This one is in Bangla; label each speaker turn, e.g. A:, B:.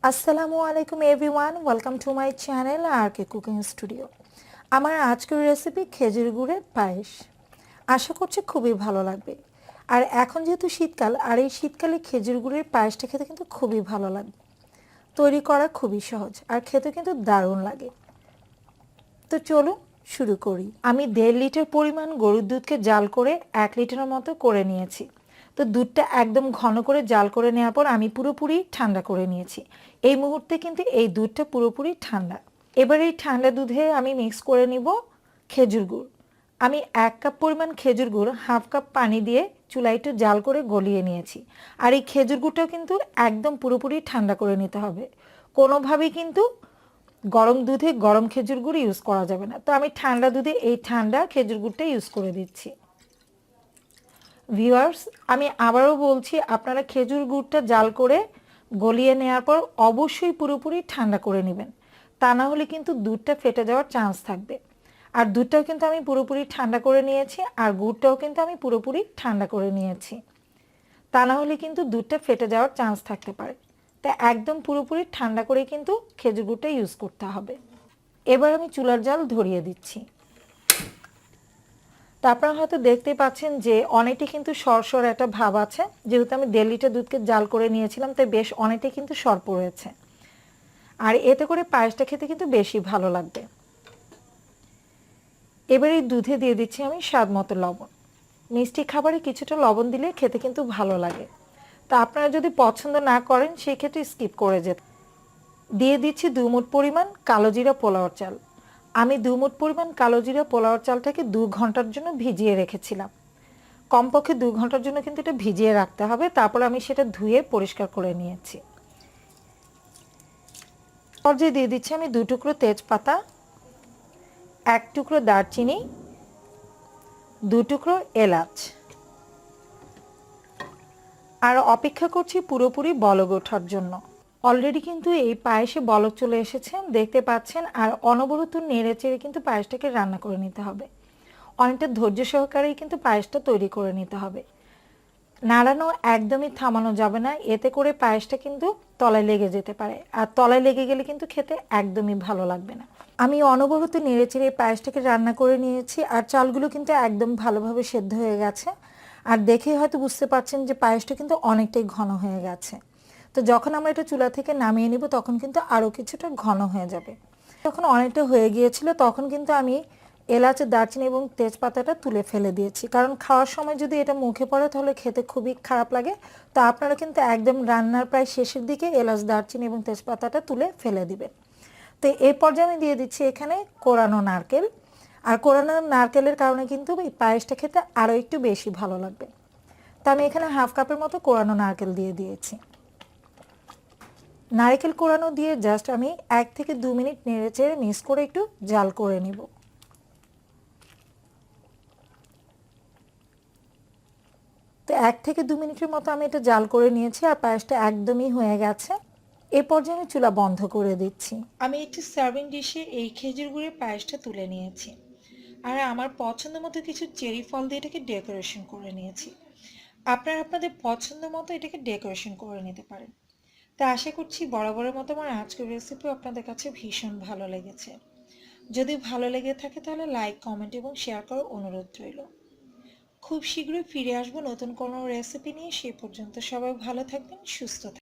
A: আসসালামু আলাইকুম everyone, welcome to my channel R K cooking studio. আমার আজকের রেসিপি খেজুর গুড়ের পায়েস। আশা করছি খুবই ভালো লাগবে। আর এখন যেহেতু শীতকাল, আর এই শীতকালে খেজুর গুড়ের পায়েসটা খেতে কিন্তু খুবই ভালো লাগবে। তৈরি করা খুবই সহজ আর খেতে কিন্তু দারুণ লাগে। তো চলুন শুরু করি। আমি 1.5 লিটার পরিমাণ গরুর দুধকে জাল করে 1 লিটারের মতো করে নিয়েছি। তো দুধটা একদম ঘন করে জাল করে নেওয়ার পর আমি পুরোপুরি ঠান্ডা করে নিয়েছি। এই মুহূর্তে কিন্তু এই দুধটা পুরোপুরি ঠান্ডা। এবার এই ঠান্ডা দুধে আমি মিক্স করে নিব খেজুর গুড়। আমি 1 কাপ পরিমাণ খেজুর গুড় হাফ কাপ পানি দিয়ে চুলায় একটু জাল করে গলিয়ে নিয়েছি। আর এই খেজুর গুড়টাও কিন্তু একদম পুরোপুরি ঠান্ডা করে নিতে হবে। কোনোভাবেই কিন্তু গরম দুধে গরম খেজুর গুড় ইউজ করা যাবে না। তো আমি ঠান্ডা দুধে এই ঠান্ডা খেজুর গুড়টা ইউজ করে দিচ্ছি। ভিউয়ার্স, আমি আবারও বলছি, আপনারা খেজুর গুড়টা জাল করে গলিয়ে নেওয়ার পর অবশ্যই পুরোপুরি ঠান্ডা করে নেবেন। তা না হলে কিন্তু দুধটা ফেটে যাওয়ার চান্স থাকবে। আর দুধটাও কিন্তু আমি পুরোপুরি ঠান্ডা করে নিয়েছি, আর গুড়টাও কিন্তু আমি পুরোপুরি ঠান্ডা করে নিয়েছি। তা না হলে কিন্তু দুধটা ফেটে যাওয়ার চান্স থাকতে পারে। তাই একদম পুরোপুরি ঠান্ডা করে কিন্তু খেজুর গুড়টা ইউজ করতে হবে। এবার আমি চুলার জাল ধরিয়ে দিচ্ছি। তো আপনারা হয়তো দেখতে পাচ্ছেন যে অনেকটা কিন্তু সরসর একটা ভাব আছে। যেহেতু আমি 1.5 লিটার দুধকে জাল করে নিয়েছিলাম, তাই বেশ অনেকটাই কিন্তু সর পড়েছে। আর এতে করে পায়েসটা খেতে কিন্তু বেশি ভালো লাগবে। এবার এই দুধে দিয়ে দিচ্ছি আমি স্বাদ মতো লবণ। মিষ্টি খাবারে কিছুটা লবণ দিলে খেতে কিন্তু ভালো লাগে। তা আপনারা যদি পছন্দ না করেন সেক্ষেত্রে স্কিপ করে যেতে। দিয়ে দিচ্ছি 2 মুঠ পরিমাণ কালো জিরা পোলাওর চাল। আমি 2 মুঠ পরিমাণ কালো জিরা পোলাওর চালটাকে 2 ঘন্টার জন্য ভিজিয়ে রেখেছিলাম। কমপক্ষে 2 ঘন্টার জন্য কিন্তু এটা ভিজিয়ে রাখতে হবে। তারপর আমি সেটা ধুয়ে পরিষ্কার করে নিয়েছি। পর্যায়ে দিয়ে দিচ্ছি আমি 2 টুকরো তেজপাতা, 1 টুকরো দারচিনি, 2 টুকরো এলাচ। আর অপেক্ষা করছি পুরোপুরি বলক ওঠার জন্য। অলরেডি কিন্তু এই পায়েসে বলক চলে এসেছে, দেখতে পাচ্ছেন। আর অনবরত নেড়ে চেড়ে কিন্তু পায়েসটাকে রান্না করে নিতে হবে। অনেকটা ধৈর্য সহকারেই কিন্তু পায়েসটা তৈরি করে নিতে হবে। নাড়ানো একদমই থামানো যাবে না, এতে করে পায়েসটা কিন্তু তলায় লেগে যেতে পারে। আর তলায় লেগে গেলে কিন্তু খেতে একদমই ভালো লাগবে না। আমি অনবরত নেড়ে চেড়ে পায়েসটাকে রান্না করে নিয়েছি। আর চালগুলো কিন্তু একদম ভালোভাবে সেদ্ধ হয়ে গেছে। আর দেখেই হয়তো বুঝতে পারছেন যে পায়েসটা কিন্তু অনেকটাই ঘন হয়ে গেছে। তো যখন আমরা এটা চুলা থেকে নামিয়ে নিব তখন কিন্তু আরও কিছুটা ঘন হয়ে যাবে। যখন অনেকটা হয়ে গিয়েছিল তখন কিন্তু আমি এলাচ, দারচিনি এবং তেজপাতাটা তুলে ফেলে দিয়েছি। কারণ খাওয়ার সময় যদি এটা মুখে পড়ে তাহলে খেতে খুবই খারাপ লাগে। তো আপনারা কিন্তু একদম রান্নার প্রায় শেষের দিকে এলাচ, দারচিনি এবং তেজপাতাটা তুলে ফেলে দিবেন। তো এই পর্যায়ে আমি দিয়ে দিচ্ছি এখানে কোরানো নারকেল। আর কোরানো নারকেলের কারণে কিন্তু এই পায়েসটা খেতে আরও একটু বেশি ভালো লাগবে। তো আমি এখানে হাফ কাপের মতো কোরানো নারকেল দিয়ে দিয়েছি। নারকেল কোরানো দিয়ে জাস্ট আমি 1 থেকে 2 মিনিট নেড়ে চেড়ে মিক্স করে একটু জাল করে নিব। তো 1 থেকে 2 মিনিটের মতো আমি এটা জাল করে নিয়েছি আর পায়েসটা একদমই হয়ে গেছে। এ পর্যায়ে আমি চুলা বন্ধ করে দিচ্ছি। আমি একটি সার্ভিং ডিশে এই খেজুর গুড়ের পায়েসটা তুলে নিয়েছি। আর আমার পছন্দ মতো কিছু চেরি ফল দিয়ে এটাকে ডেকোরেশন করে নিয়েছি। আপনারা আপনাদের পছন্দ মতো এটাকে ডেকোরেশন করে নিতে পারেন। তা আশা করছি বরাবরের মতো আমার আজকের রেসিপিও আপনাদের কাছে ভীষণ ভালো লেগেছে। যদি ভালো লেগে থাকে তাহলে লাইক, কমেন্ট এবং শেয়ার করার অনুরোধ রইল। খুব শীঘ্রই ফিরে আসবো নতুন কোনো রেসিপি নিয়ে। সে পর্যন্ত সবাই ভালো থাকবেন, সুস্থ থাকবেন।